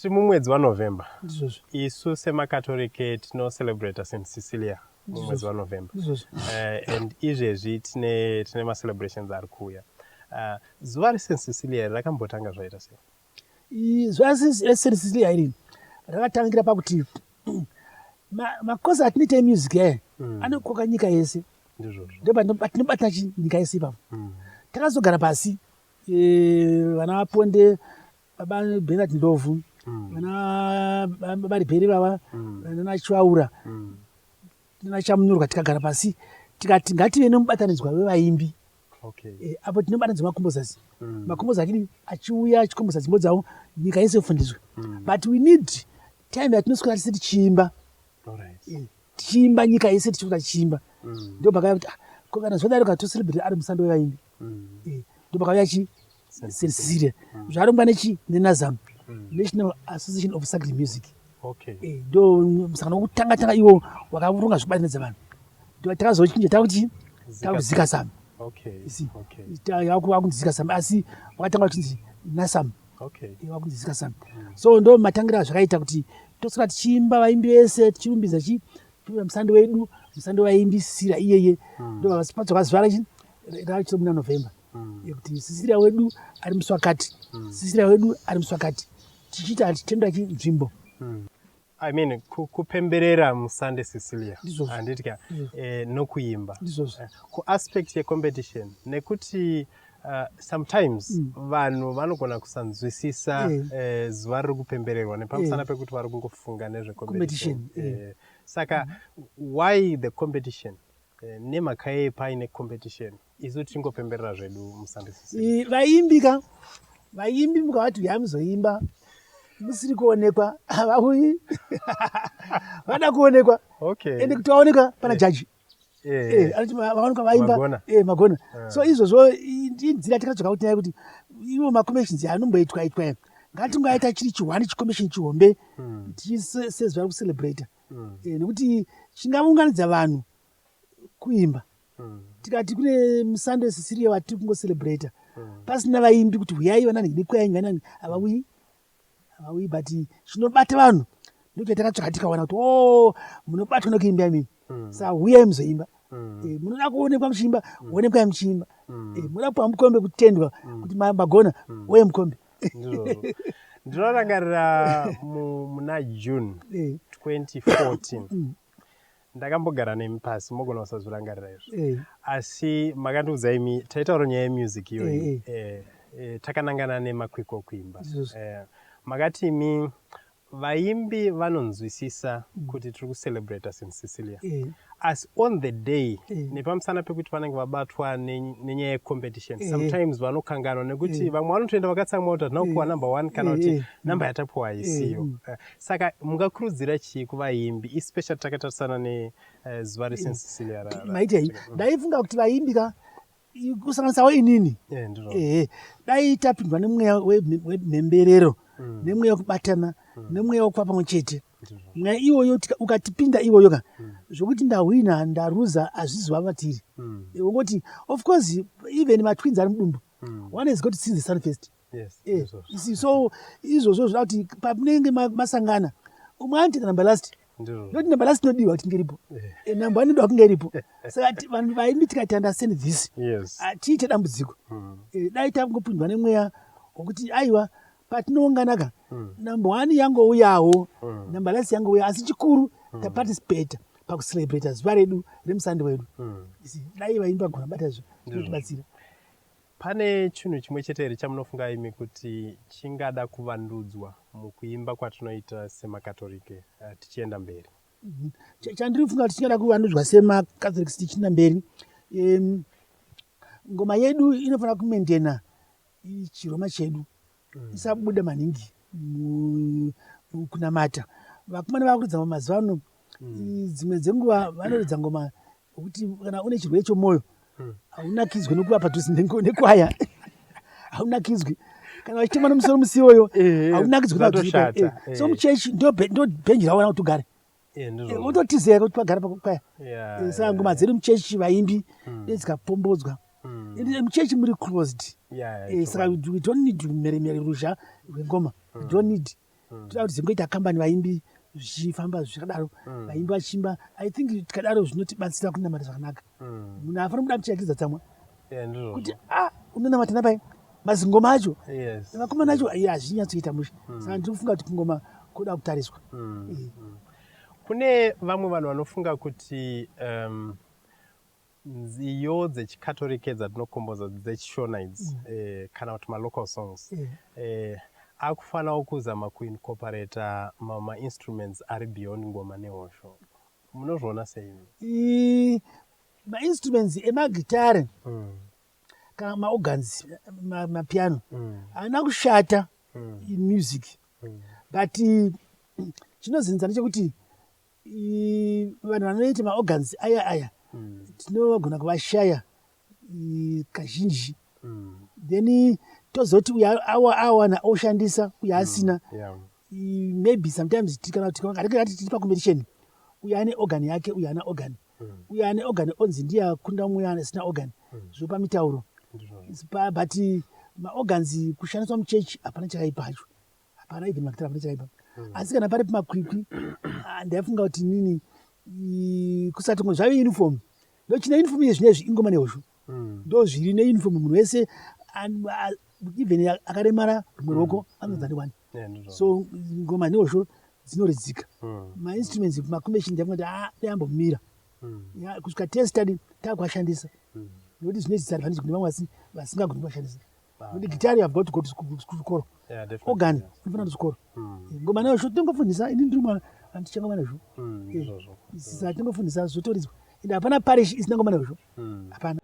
tiri mumwedzi waNovember. Isu semakatolike tinocelebrate St Cecilia mumwedzi waNovember. And izvezvi tine macelebrations ari kuuya. Zuva reSt Cecilia rakambotanga zvaita sei? Zuva reSt Cecilia iri rakatangira pakuti makosi atinoita emusic anokoka nyika yese. Ndopatinobata nyika yese ipapo. Takazogara pasi vana Ponde, baba Bernard Ndovhu, vana Baribheri baba, vana Chiwaura, vana Chamunyorwa, tikagara pasi tikati ngative nomubatanidzwa wevaimbi. Apo tinobatanidzwa makombozasi. Makombozasi achiuya achikomboza dzimbo dzavo nyika yese ifundiswe. But we need time yatinoswera tise tichiimba. Tichiimba nyika yese tichiuta tichiimba. Ndio pakauya kuti kana zvodaro katocelebrate ari musando wevaimbi. Ndio pakauya St Cecilia. Zvarongwa neNAZAM, National Association of Sacred Music. Ndio musangano wokutanga iwo wakaronga zvokubatanidza vanhu. Ndio takazochinja takuti takuzika SAM. Wakunzika SAM asi wakatanga kuchinzi NASAM. Wakunzika SAM. So ndo matangira zvakaita kuti tosora tichiimba vaimbi vese tichirumbidza musando wedu, musando waimbi Cecilia iyeye. Ndo vasipatsoka zuva rachito muna November. Kuti Cecilia wedu ari muswakati. Cecilia wedu ari muswakati. Tichita atitenda nzvimbo. I mean, kupemberera musande Cecilia. Anditya nokuimba. Ku aspect ye competition nekuti sometimes vanhu vanogona kusanzwisisa zuva riri kupembererwa nepamusana pekuti vari kungofunga nezve competition. Saka why the competition? Nemhaka yei paine competition isu tingopemberera zvedu musande Cecilia. Vaimbi mukavati yamuzoimba musiri kuonekwa havauyi vada kuonekwa ende kuti vaonekwa pana jaji vaonekwa vaimba magona. So izvozvo inzira takadzoka kuti naye kuti ivo macommissions anomboitwa ngatingoaita chiri chiwani chicommission chihombe sezuva rekucelebrata nekuti chingaunganidza vanhu kuimba. Tikati kune musando Cecilia watiri kungocelebrata pasina vaimbi kuti huyai vanani nekwayanyu vanani havauyi but chinobata vanhu ndokuti takatsoka tikaona kuti munobatwa nokuimba imimi saka huyai muzoimba. Munoda kuonekwa muchiimba onekwa muchiimba. Munoda kupa mukombe kutendwa kuti magona uye mukombe. Ndinorangarira muna June 2014 ndakambogara nemi pasi mogona kusazvirangarira izvo asi makandiudza imi taitaura nyaya yemusic iyoyi takanangana nemakwikwi okuimba. Makati imi vaimbi vanonzwisisa kuti tiri kucelebrata St Cecilia as on the day nepamusana pekuti vanenge vabatwa nenyaya yecompetition sometimes vanokanganwa nekuti vamwe vanotoenda vakatsamwa kuti hatina number 1 kana kuti namba yatapuwa isiyo. Saka mungakurudzira chii kuvaimbi especially takatarisana nezuva reSt Cecilia? Maitei ndaifunga kuti vaimbi kusanganisawo inini dai tapindwa nemweya wemhemberero nemweya wekubatana nemweya wekuva pamwe chete. Mweya iwoyo ukatipinda iwoyo zvokuti ndahwina ndaruza hazvizova vatiri. Ungoti of course even matwins ari mudumbu one has got to see the sun first. So izvozvo zvoda kuti pamunenge masangana umwe anoti number last noti number last inodiwa kuti ngeripo number 1 inoda kunge iripo. Saka vanhu vaimbi tikati understand this tiite dambudziko. Dai tangopindwa nemweya wokuti aiwa patinounganaka number 1 yangouyawo number last yangouya asi chikuru taparticipate pakucelebrata zuva redu remusando wedu. Dai vaimbi vagona bata izvo zvinotibatsira. Pane chinhu chimwe chete here chamunofunga imi kuti chingada kuvandudzwa mukuimba kwatinoita semakatolike tichienda mberi? Chandirifunga kuti chingada kuvandudzwa semakatolike tichienda mberi, ngoma yedu inofanira kumendena chiroma chedu isabuda maningi kunamata. Vakomana vakuridza mazuvano dzimwe dzenguva vanoridza ngoma kuti kana une chirwere chemoyo haunakidzwe nekuva padhuze nechoir haunakidzwe kana vachitemwa nomusoro musiwoyo haunakidzwe padhuze. So muchechi ndo bhenji rawana kuti ugare wototizera kuti pagara pachoir. Saka ngoma dzedu muchechi vaimbi dzikapombodzwa muchechi muri closed. Saka we don't need to meremere ruzha rwengoma. We don't need toda kuti zingoita kambani vaimbi zvichifamba zvakadaro vaimbi vachimba I think tikadaro zvinotibatsira kunamata zvakanaka munhu afana kuda muchiakidza tsamwa kuti unonamata napai mazingoma acho vakomana acho hazvinyatsoita musha saka ndiri kufunga kuti kungoma kuda kutariswa. Kune vamwe vanhu vanofunga kuti nziyo dzechikatolike dzatinokomboza dzechishonaids kana kuti malocal songs akufanawo kuzama kuincorporata mainstruments ari beyond ngoma nehosho. Munozviona sei? Mainstruments emagitare kana maorgans mapiano haana kushata in music but chinozinza ndechekuti vanhu vanoita maorgans aya tinogona kuvashaya kazhinji then tozoti uyo awana oshandisa uyo asina maybe sometimes tikati tiri pacompetition uyo ane organ yake uyo ana organ uyo ane organ onzi ndiye akunda muya asina organ zvopa mitauro but maorgans kushandiswa muchechi hapana chakaipa hacho hapana even makitara hapana chakaipa asi kana pari pamakwikwi ndaifunga kuti nini kusati zvave uniform ndochina uniform yezvinezvi ingoma nehosho ndo zviri neuniform munhu wese even akaremara rumwe ruoko anozandiwani so ngoma nehosho dzinoridzika mainstruments makombeshini ndaifunga kuti dayambomira kusvika testadi takuashandisa nokuti zvine disadvantage kune vamwe vasingagoni kuashandisa nokuti gitari have got to go to kuchikoro organ inofana kuchikoro ngoma nehosho tingofundisa ini ndiri mwana andichangoma nezvo saka tingofundisa zvotoridzwa ende hapana parish isina ngoma nehosho hapana.